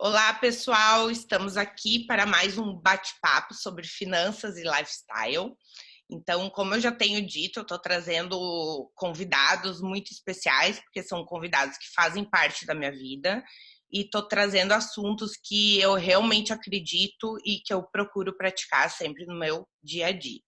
Olá, pessoal! Estamos aqui para mais um bate-papo sobre finanças e lifestyle. Então, como eu já tenho dito, eu estou trazendo convidados muito especiais, porque são convidados que fazem parte da minha vida, e estou trazendo assuntos que eu realmente acredito e que eu procuro praticar sempre no meu dia a dia.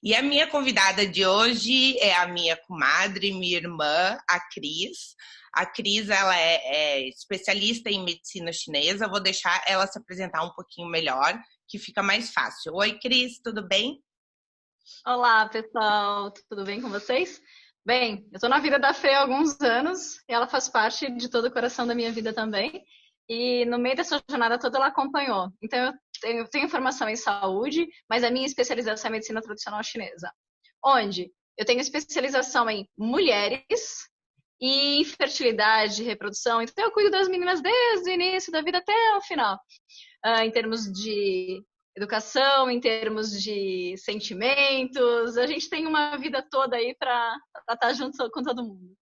E a minha convidada de hoje é a minha comadre, minha irmã, a Cris. A Cris, ela é especialista em medicina chinesa. Eu vou deixar ela se apresentar um pouquinho melhor, que fica mais fácil. Oi, Cris, tudo bem? Olá, pessoal, tudo bem com vocês? Bem, eu estou na vida da Fê há alguns anos e ela faz parte de todo o coração da minha vida também. E no meio dessa jornada toda ela acompanhou. Então eu tenho formação em saúde, mas a minha especialização é medicina tradicional chinesa. Onde eu tenho especialização em mulheres e infertilidade, reprodução. Então eu cuido das meninas desde o início da vida até o final, em termos de educação, em termos de sentimentos. A gente tem uma vida toda aí para estar junto com todo mundo.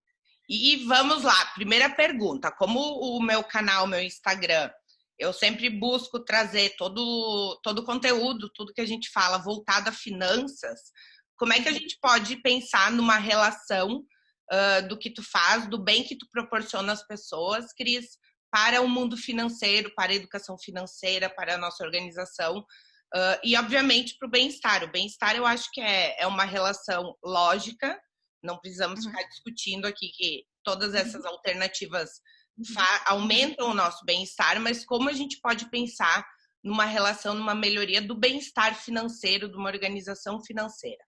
E vamos lá, primeira pergunta. Como o meu canal, meu Instagram, eu sempre busco trazer todo o conteúdo, tudo que a gente fala voltado a finanças, como é que a gente pode pensar numa relação do que tu faz, do bem que tu proporciona às pessoas, Cris, para o mundo financeiro, para a educação financeira, para a nossa organização, e obviamente para o bem-estar. O bem-estar eu acho que é uma relação lógica, não precisamos ficar discutindo aqui que todas essas alternativas aumentam o nosso bem-estar, mas como a gente pode pensar numa relação, numa melhoria do bem-estar financeiro, de uma organização financeira?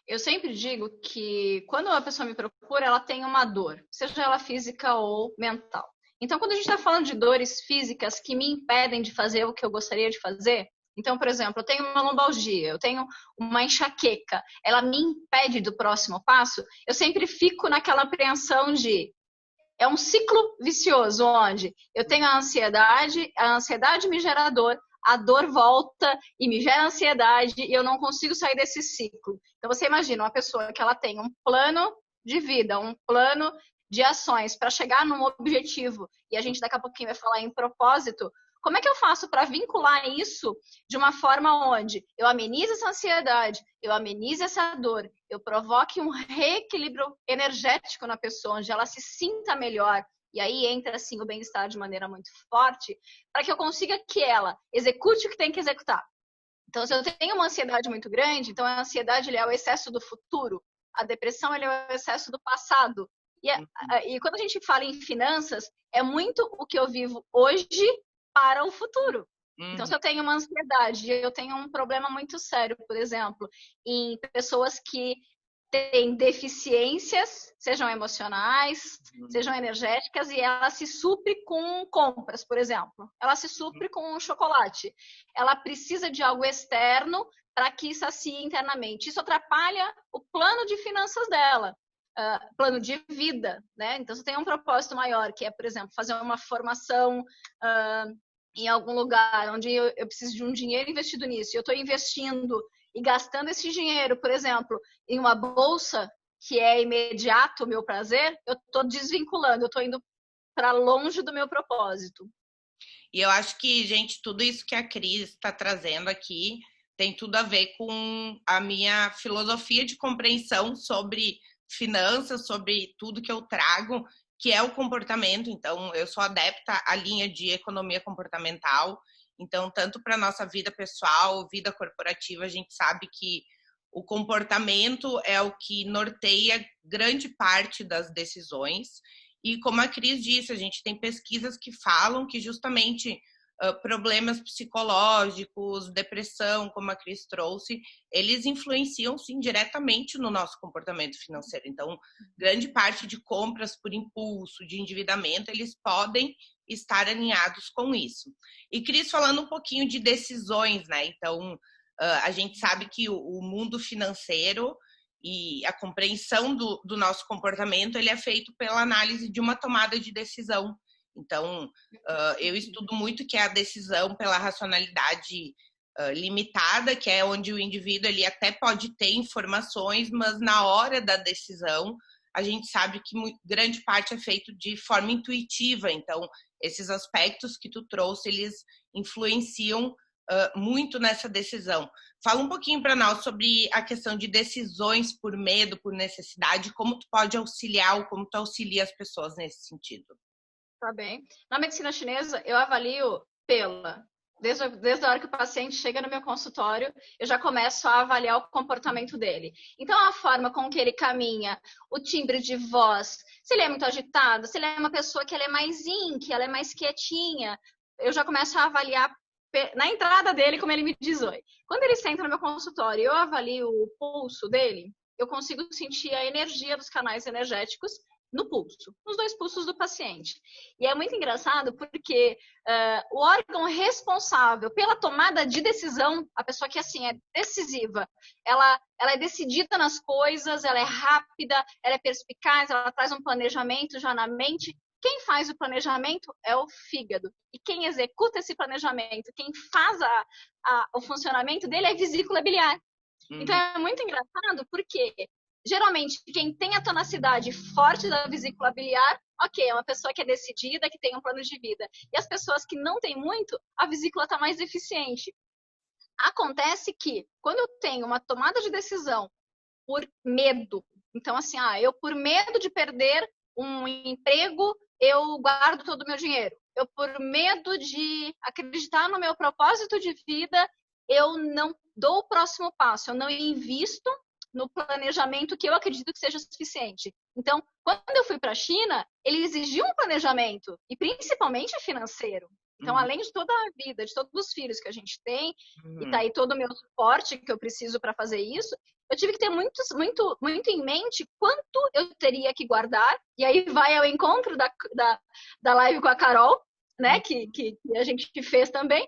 Eu sempre digo que quando a pessoa me procura, ela tem uma dor, seja ela física ou mental. Então, quando a gente está falando de dores físicas que me impedem de fazer o que eu gostaria de fazer, então, por exemplo, eu tenho uma lombalgia, eu tenho uma enxaqueca, ela me impede do próximo passo, eu sempre fico naquela apreensão de é um ciclo vicioso, onde eu tenho a ansiedade me gera dor, a dor volta e me gera ansiedade e eu não consigo sair desse ciclo. Então você imagina uma pessoa que ela tem um plano de vida, um plano de ações para chegar num objetivo, e a gente daqui a pouquinho vai falar em propósito. Como é que eu faço para vincular isso de uma forma onde eu amenize essa ansiedade, eu amenize essa dor, eu provoque um reequilíbrio energético na pessoa, onde ela se sinta melhor, e aí entra assim o bem-estar de maneira muito forte, para que eu consiga que ela execute o que tem que executar. Então, se eu tenho uma ansiedade muito grande, então a ansiedade é o excesso do futuro, a depressão é o excesso do passado. E quando a gente fala em finanças, é muito o que eu vivo hoje para o futuro. Então, se eu tenho uma ansiedade, eu tenho um problema muito sério, por exemplo, em pessoas que têm deficiências, sejam emocionais, sejam energéticas, e ela se supre com compras, por exemplo. Ela se supre com um chocolate. Ela precisa de algo externo para que sacie internamente. Isso atrapalha o plano de finanças dela. Plano de vida, né? Então, você tem um propósito maior, que é, por exemplo, fazer uma formação em algum lugar onde eu preciso de um dinheiro investido nisso, e eu estou investindo e gastando esse dinheiro, por exemplo, em uma bolsa que é imediato o meu prazer, eu estou desvinculando, eu estou indo para longe do meu propósito. E eu acho que, gente, tudo isso que a Cris está trazendo aqui tem tudo a ver com a minha filosofia de compreensão sobre finanças, sobre tudo que eu trago, que é o comportamento. Então, eu sou adepta à linha de economia comportamental. Então, tanto para a nossa vida pessoal, vida corporativa, a gente sabe que o comportamento é o que norteia grande parte das decisões. E como a Cris disse, a gente tem pesquisas que falam que justamente problemas psicológicos, depressão, como a Cris trouxe, eles influenciam sim diretamente no nosso comportamento financeiro. Então, grande parte de compras por impulso, de endividamento, eles podem estar alinhados com isso. E Cris, falando um pouquinho de decisões, né? Então, a gente sabe que o mundo financeiro e a compreensão do nosso comportamento, ele é feito pela análise de uma tomada de decisão. Então, eu estudo muito que é a decisão pela racionalidade limitada, que é onde o indivíduo ele até pode ter informações, mas na hora da decisão, a gente sabe que grande parte é feito de forma intuitiva. Então, esses aspectos que tu trouxe, eles influenciam muito nessa decisão. Fala um pouquinho para nós sobre a questão de decisões por medo, por necessidade, como tu pode auxiliar ou como tu auxilia as pessoas nesse sentido. Tá bem. Na medicina chinesa, eu avalio desde a hora que o paciente chega no meu consultório, eu já começo a avaliar o comportamento dele. Então, a forma com que ele caminha, o timbre de voz, se ele é muito agitado, se ele é uma pessoa que ela é mais que ela é mais quietinha, eu já começo a avaliar na entrada dele como ele me diz oi. Quando ele senta no meu consultório e eu avalio o pulso dele, eu consigo sentir a energia dos canais energéticos no pulso, nos 2 pulsos do paciente. E é muito engraçado porque o órgão responsável pela tomada de decisão, a pessoa que assim é decisiva, ela é decidida nas coisas, ela é rápida, ela é perspicaz, ela traz um planejamento já na mente. Quem faz o planejamento é o fígado. E quem executa esse planejamento, quem faz o funcionamento dele é a vesícula biliar. Então é muito engraçado porque geralmente, quem tem a tonacidade forte da vesícula biliar, ok, é uma pessoa que é decidida, que tem um plano de vida. E as pessoas que não têm muito, a vesícula está mais deficiente. Acontece que, quando eu tenho uma tomada de decisão por medo, então assim, eu por medo de perder um emprego, eu guardo todo o meu dinheiro. Eu por medo de acreditar no meu propósito de vida, eu não dou o próximo passo, eu não invisto no planejamento que eu acredito que seja suficiente. Então, quando eu fui para a China, ele exigiu um planejamento, e principalmente financeiro. Então, além de toda a vida, de todos os filhos que a gente tem, e tá aí todo o meu suporte que eu preciso para fazer isso, eu tive que ter muito em mente quanto eu teria que guardar, e aí vai ao encontro da live com a Carol, né, que a gente fez também,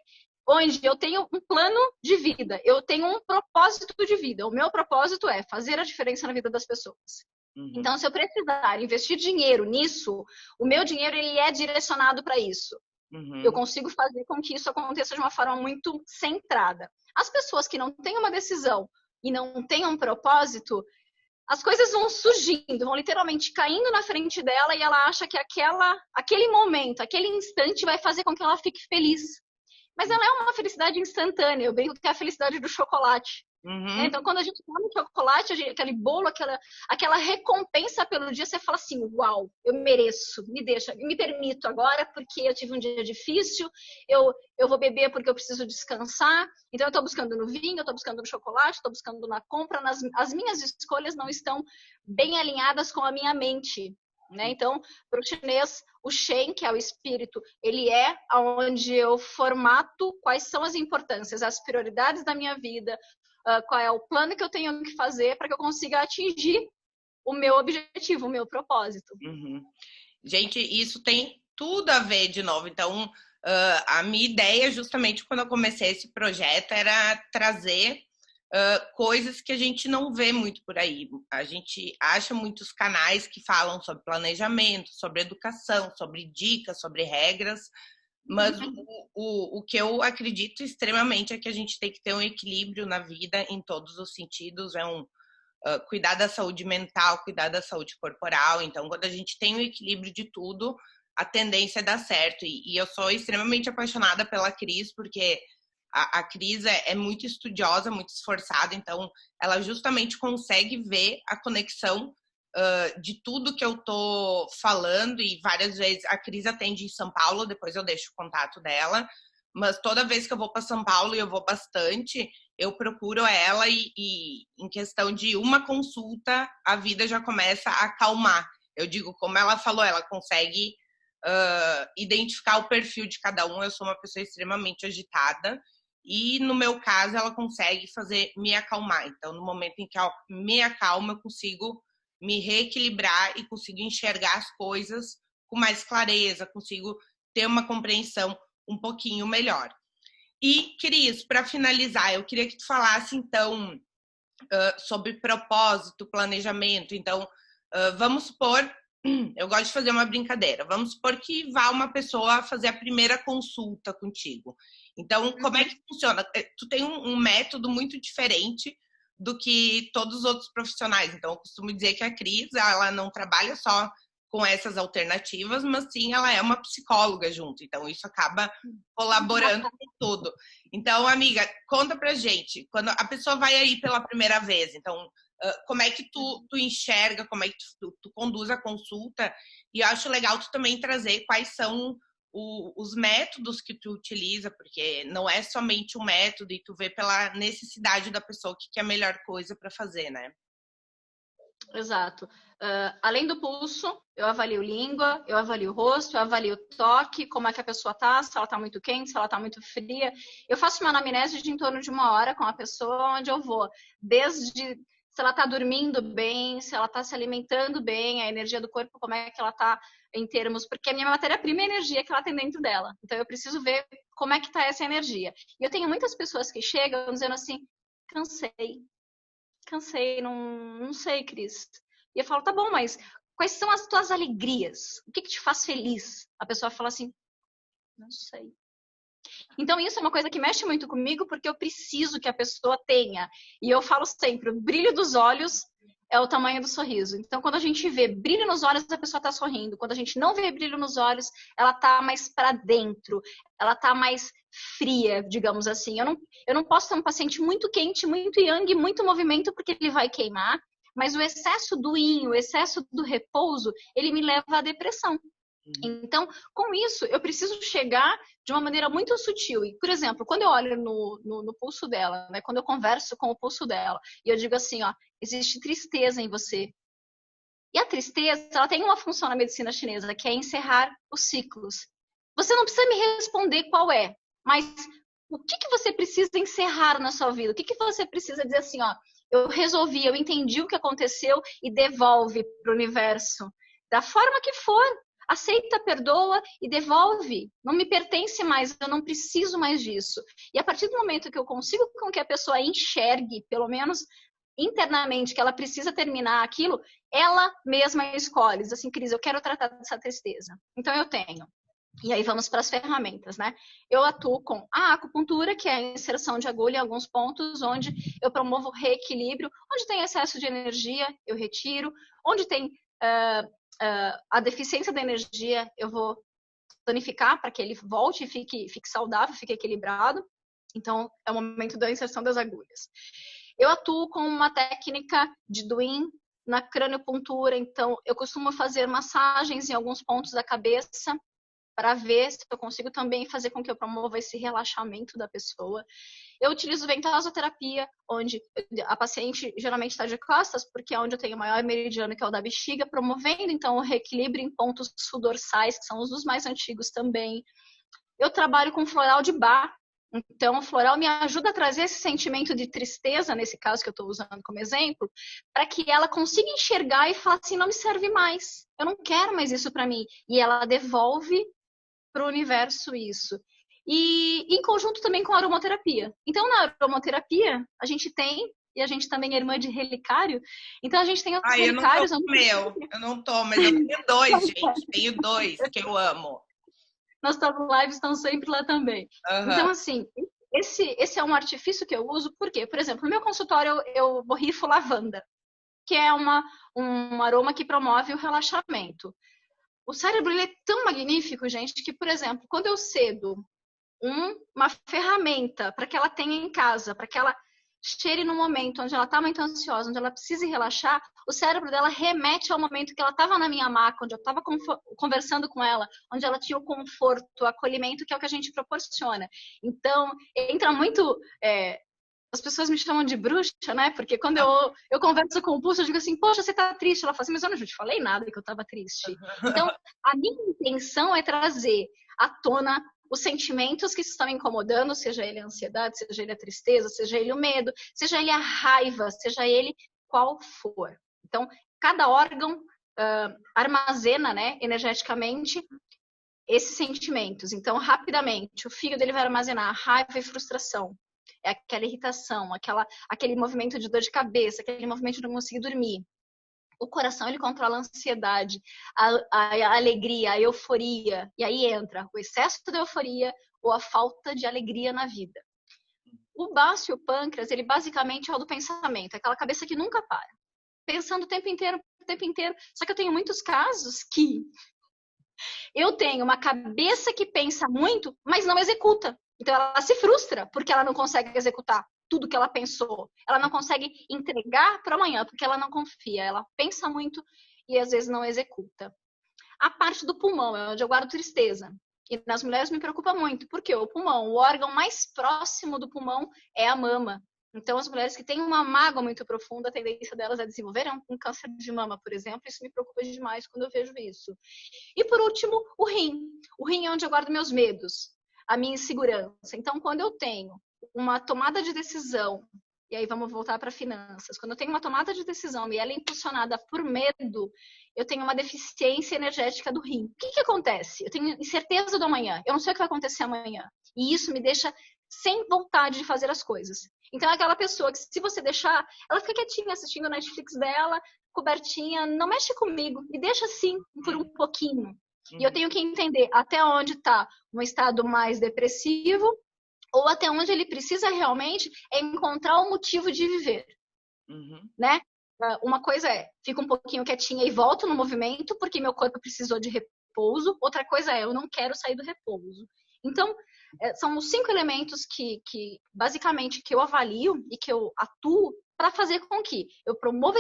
onde eu tenho um plano de vida, eu tenho um propósito de vida. O meu propósito é fazer a diferença na vida das pessoas. Então, se eu precisar investir dinheiro nisso, o meu dinheiro ele é direcionado para isso. Eu consigo fazer com que isso aconteça de uma forma muito centrada. As pessoas que não têm uma decisão e não têm um propósito, as coisas vão surgindo, vão literalmente caindo na frente dela e ela acha que aquele momento, aquele instante vai fazer com que ela fique feliz. Mas ela é uma felicidade instantânea. Eu brinco que é a felicidade do chocolate. Então, quando a gente come chocolate, aquele bolo, aquela recompensa pelo dia, você fala assim, uau, eu mereço, me permito agora, porque eu tive um dia difícil, eu vou beber porque eu preciso descansar, então eu estou buscando no vinho, eu estou buscando no chocolate, estou buscando na compra, as minhas escolhas não estão bem alinhadas com a minha mente. Né? Então, para o chinês, o Shen, que é o espírito, ele é onde eu formato quais são as importâncias, as prioridades da minha vida, qual é o plano que eu tenho que fazer para que eu consiga atingir o meu objetivo, o meu propósito. Gente, isso tem tudo a ver, de novo. Então, a minha ideia, justamente quando eu comecei esse projeto, era trazer coisas que a gente não vê muito por aí. A gente acha muitos canais que falam sobre planejamento, sobre educação, sobre dicas, sobre regras, mas o que eu acredito extremamente é que a gente tem que ter um equilíbrio na vida em todos os sentidos, cuidar da saúde mental, cuidar da saúde corporal. Então, quando a gente tem o equilíbrio de tudo, a tendência é dar certo. E eu sou extremamente apaixonada pela Cris, porque a Cris é muito estudiosa, muito esforçada, então ela justamente consegue ver a conexão de tudo que eu tô falando, e várias vezes a Cris atende em São Paulo, depois eu deixo o contato dela, mas toda vez que eu vou para São Paulo, e eu vou bastante, eu procuro ela e em questão de uma consulta, a vida já começa a acalmar. Eu digo, como ela falou, ela consegue identificar o perfil de cada um. Eu sou uma pessoa extremamente agitada, e no meu caso ela consegue fazer me acalmar. Então, no momento em que ela me acalma, eu consigo me reequilibrar e consigo enxergar as coisas com mais clareza, consigo ter uma compreensão um pouquinho melhor. E, Cris, para finalizar, eu queria que tu falasse, então, sobre propósito, planejamento. Então, vamos supor, eu gosto de fazer uma brincadeira, vamos supor que vá uma pessoa fazer a primeira consulta contigo. Então, como é que funciona? Tu tem um método muito diferente do que todos os outros profissionais. Então, eu costumo dizer que a Cris, ela não trabalha só com essas alternativas, mas sim, ela é uma psicóloga junto. Então, isso acaba colaborando com tudo. Então, amiga, conta pra gente, quando a pessoa vai aí pela primeira vez, então, como é que tu enxerga, como é que tu conduz a consulta? E eu acho legal tu também trazer quais são os métodos que tu utiliza, porque não é somente um método e tu vê pela necessidade da pessoa o que é a melhor coisa para fazer, né? Exato. Além do pulso, eu avalio língua, eu avalio o rosto, eu avalio o toque, como é que a pessoa tá, se ela tá muito quente, se ela tá muito fria. Eu faço uma anamnese de em torno de 1 hora com a pessoa, onde eu vou desde se ela tá dormindo bem, se ela tá se alimentando bem, a energia do corpo, como é que ela tá em termos, porque a minha matéria-prima é a energia que ela tem dentro dela. Então eu preciso ver como é que tá essa energia. E eu tenho muitas pessoas que chegam dizendo assim, cansei, não sei, Cris. E eu falo, tá bom, mas quais são as tuas alegrias? O que te faz feliz? A pessoa fala assim, não sei. Então isso é uma coisa que mexe muito comigo, porque eu preciso que a pessoa tenha. E eu falo sempre, o brilho dos olhos é o tamanho do sorriso. Então, quando a gente vê brilho nos olhos, a pessoa tá sorrindo. Quando a gente não vê brilho nos olhos, ela tá mais para dentro. Ela tá mais fria, digamos assim. Eu não posso ter um paciente muito quente, muito yang, muito movimento, porque ele vai queimar. Mas o excesso do yin, o excesso do repouso, ele me leva à depressão. Então, com isso, eu preciso chegar de uma maneira muito sutil. E, por exemplo, quando eu olho no pulso dela, né, quando eu converso com o pulso dela, e eu digo assim, ó, existe tristeza em você. E a tristeza, ela tem uma função na medicina chinesa, que é encerrar os ciclos. Você não precisa me responder qual é, mas o que você precisa encerrar na sua vida? O que você precisa dizer assim, ó, eu resolvi, eu entendi o que aconteceu e devolve para o universo. Da forma que for. Aceita, perdoa e devolve. Não me pertence mais, eu não preciso mais disso. E a partir do momento que eu consigo com que a pessoa enxergue, pelo menos internamente, que ela precisa terminar aquilo, ela mesma escolhe. Diz assim, Cris, eu quero tratar dessa tristeza. Então eu tenho. E aí vamos para as ferramentas, né? Eu atuo com a acupuntura, que é a inserção de agulha em alguns pontos, onde eu promovo reequilíbrio. Onde tem excesso de energia, eu retiro. Onde tem a deficiência da energia, eu vou tonificar para que ele volte e fique saudável, fique equilibrado. Então, é o momento da inserção das agulhas. Eu atuo com uma técnica de Duin na craniopuntura, então eu costumo fazer massagens em alguns pontos da cabeça para ver se eu consigo também fazer com que eu promova esse relaxamento da pessoa. Eu utilizo ventosoterapia, onde a paciente geralmente está de costas, porque é onde eu tenho o maior meridiano, que é o da bexiga, promovendo então o reequilíbrio em pontos sudorsais, que são os dos mais antigos também. Eu trabalho com floral de Bach, então o floral me ajuda a trazer esse sentimento de tristeza, nesse caso que eu estou usando como exemplo, para que ela consiga enxergar e falar assim, não me serve mais, eu não quero mais isso para mim. E ela devolve para o universo isso. E em conjunto também com a aromaterapia. Então, na aromaterapia, a gente tem, e a gente também é irmã de relicário, então a gente tem os relicários. Eu não tô, mas eu tenho 2, gente. Tenho 2 que eu amo. Nossas lives estão sempre lá também. Uhum. Então, assim, esse é um artifício que eu uso, porque, por exemplo, no meu consultório eu borrifo lavanda, que é um aroma que promove o relaxamento. O cérebro ele é tão magnífico, gente, que, por exemplo, quando eu cedo uma ferramenta para que ela tenha em casa, para que ela cheire no momento onde ela está muito ansiosa, onde ela precisa relaxar, o cérebro dela remete ao momento que ela estava na minha maca, onde eu estava conversando com ela, onde ela tinha o conforto, o acolhimento, que é o que a gente proporciona. Então, entra muito... as pessoas me chamam de bruxa, né? Porque quando eu converso com o pulso, eu digo assim, poxa, você tá triste. Ela fala assim, mas eu não te falei nada que eu tava triste. Então, a minha intenção é trazer à tona os sentimentos que estão incomodando, seja ele a ansiedade, seja ele a tristeza, seja ele o medo, seja ele a raiva, seja ele qual for. Então, cada órgão armazena, né, energeticamente esses sentimentos. Então, rapidamente, o fígado ele vai armazenar raiva e frustração. É aquela irritação, aquele movimento de dor de cabeça, aquele movimento de não conseguir dormir. O coração, ele controla a ansiedade, a alegria, a euforia. E aí entra o excesso de euforia ou a falta de alegria na vida. O baço e o pâncreas, ele basicamente é o do pensamento, aquela cabeça que nunca para. Pensando o tempo inteiro, o tempo inteiro. Só que eu tenho muitos casos que eu tenho uma cabeça que pensa muito, mas não executa. Então ela se frustra porque ela não consegue executar tudo que ela pensou. Ela não consegue entregar para amanhã porque ela não confia. Ela pensa muito e às vezes não executa. A parte do pulmão é onde eu guardo tristeza. E nas mulheres me preocupa muito, porque o pulmão, o órgão mais próximo do pulmão é a mama. Então, as mulheres que têm uma mágoa muito profunda, a tendência delas é desenvolver um câncer de mama, por exemplo. Isso me preocupa demais quando eu vejo isso. E, por último, o rim. O rim é onde eu guardo meus medos, a minha insegurança. Então, quando eu tenho uma tomada de decisão, e aí vamos voltar para finanças, quando eu tenho uma tomada de decisão e ela é impulsionada por medo, eu tenho uma deficiência energética do rim. O que acontece? Eu tenho incerteza do amanhã. Eu não sei o que vai acontecer amanhã. E isso me deixa sem vontade de fazer as coisas. Então é aquela pessoa que, se você deixar, ela fica quietinha assistindo a Netflix dela, cobertinha, não mexe comigo, me deixa assim por um pouquinho. E eu tenho que entender até onde está um estado mais depressivo ou até onde ele precisa realmente encontrar o motivo de viver, né? Uma coisa é, fico um pouquinho quietinha e volto no movimento porque meu corpo precisou de repouso. Outra coisa é, eu não quero sair do repouso. Então, são os 5 elementos que basicamente, que eu avalio e que eu atuo para fazer com que eu promova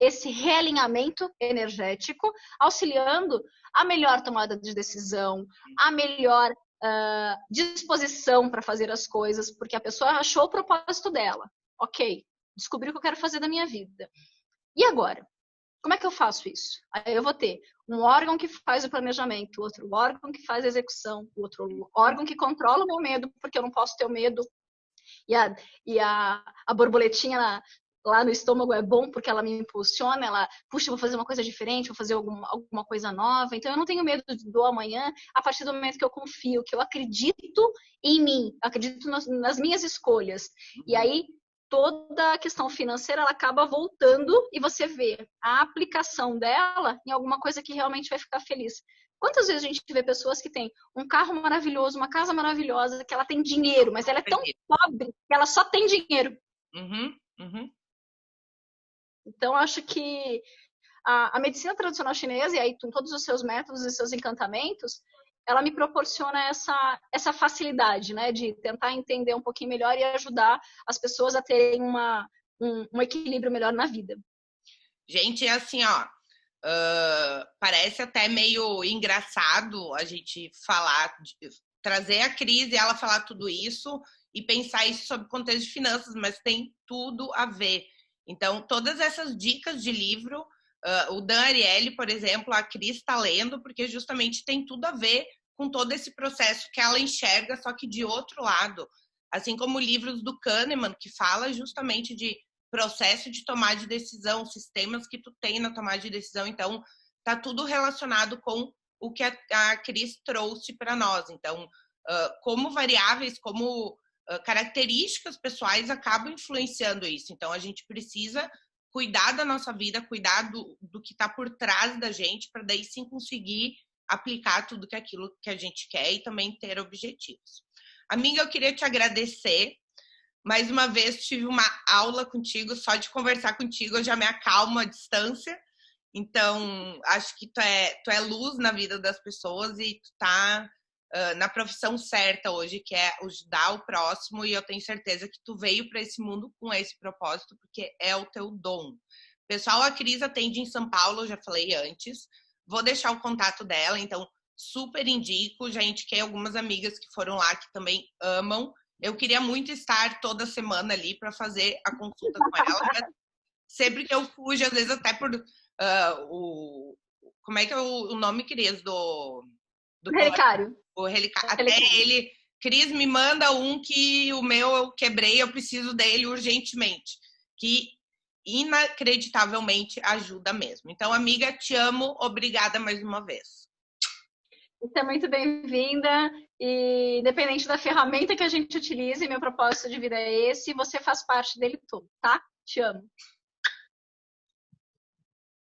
esse realinhamento energético, auxiliando a melhor tomada de decisão, a melhor disposição para fazer as coisas, porque a pessoa achou o propósito dela. Ok, descobri o que eu quero fazer da minha vida. E agora? Como é que eu faço isso? Aí eu vou ter um órgão que faz o planejamento, outro órgão que faz a execução, outro órgão que controla o meu medo, porque eu não posso ter o medo. E a borboletinha lá no estômago é bom porque ela me impulsiona, ela, puxa, vou fazer uma coisa diferente, vou fazer alguma coisa nova. Então eu não tenho medo do amanhã a partir do momento que eu confio, que eu acredito em mim, acredito nas minhas escolhas. E aí toda a questão financeira ela acaba voltando e você vê a aplicação dela em alguma coisa que realmente vai ficar feliz. Quantas vezes a gente vê pessoas que têm um carro maravilhoso, uma casa maravilhosa, que ela tem dinheiro, mas ela é tão pobre que ela só tem dinheiro. Então, acho que a medicina tradicional chinesa, e aí com todos os seus métodos e seus encantamentos, ela me proporciona essa facilidade, né, de tentar entender um pouquinho melhor e ajudar as pessoas a terem um equilíbrio melhor na vida. Gente, é assim, ó, parece até meio engraçado a gente falar, trazer a Cris e ela falar tudo isso e pensar isso sobre o contexto de finanças, mas tem tudo a ver. Então, todas essas dicas de livro, o Dan Ariely, por exemplo, a Cris está lendo, porque justamente tem tudo a ver com todo esse processo que ela enxerga, só que de outro lado. Assim como livros do Kahneman, que fala justamente de processo de tomar de decisão, sistemas que tu tem na tomada de decisão. Então, tá tudo relacionado com o que a Cris trouxe para nós. Então, como variáveis, como características pessoais acabam influenciando isso. Então, a gente precisa cuidar da nossa vida, cuidar do que está por trás da gente, para daí sim conseguir aplicar tudo aquilo que a gente quer e também ter objetivos. Amiga, eu queria te agradecer. Mais uma vez, tive uma aula contigo, só de conversar contigo eu já me acalmo à distância. Então, acho que tu é luz na vida das pessoas e tu tá na profissão certa hoje, que é ajudar o próximo, e eu tenho certeza que tu veio para esse mundo com esse propósito, porque é o teu dom. Pessoal, a Cris atende em São Paulo, eu já falei antes. Vou deixar o contato dela, então super indico. Já indiquei algumas amigas que foram lá que também amam. Eu queria muito estar toda semana ali para fazer a consulta com ela, mas sempre que eu fujo, às vezes até por como é que é o nome, Cris, do relicário. O relicário. Até ele, Cris, me manda um que o meu eu quebrei, eu preciso dele urgentemente. Que inacreditavelmente ajuda mesmo. Então, amiga, te amo. Obrigada mais uma vez. Você é muito bem-vinda. E independente da ferramenta que a gente utilize, meu propósito de vida é esse, você faz parte dele todo, tá? Te amo.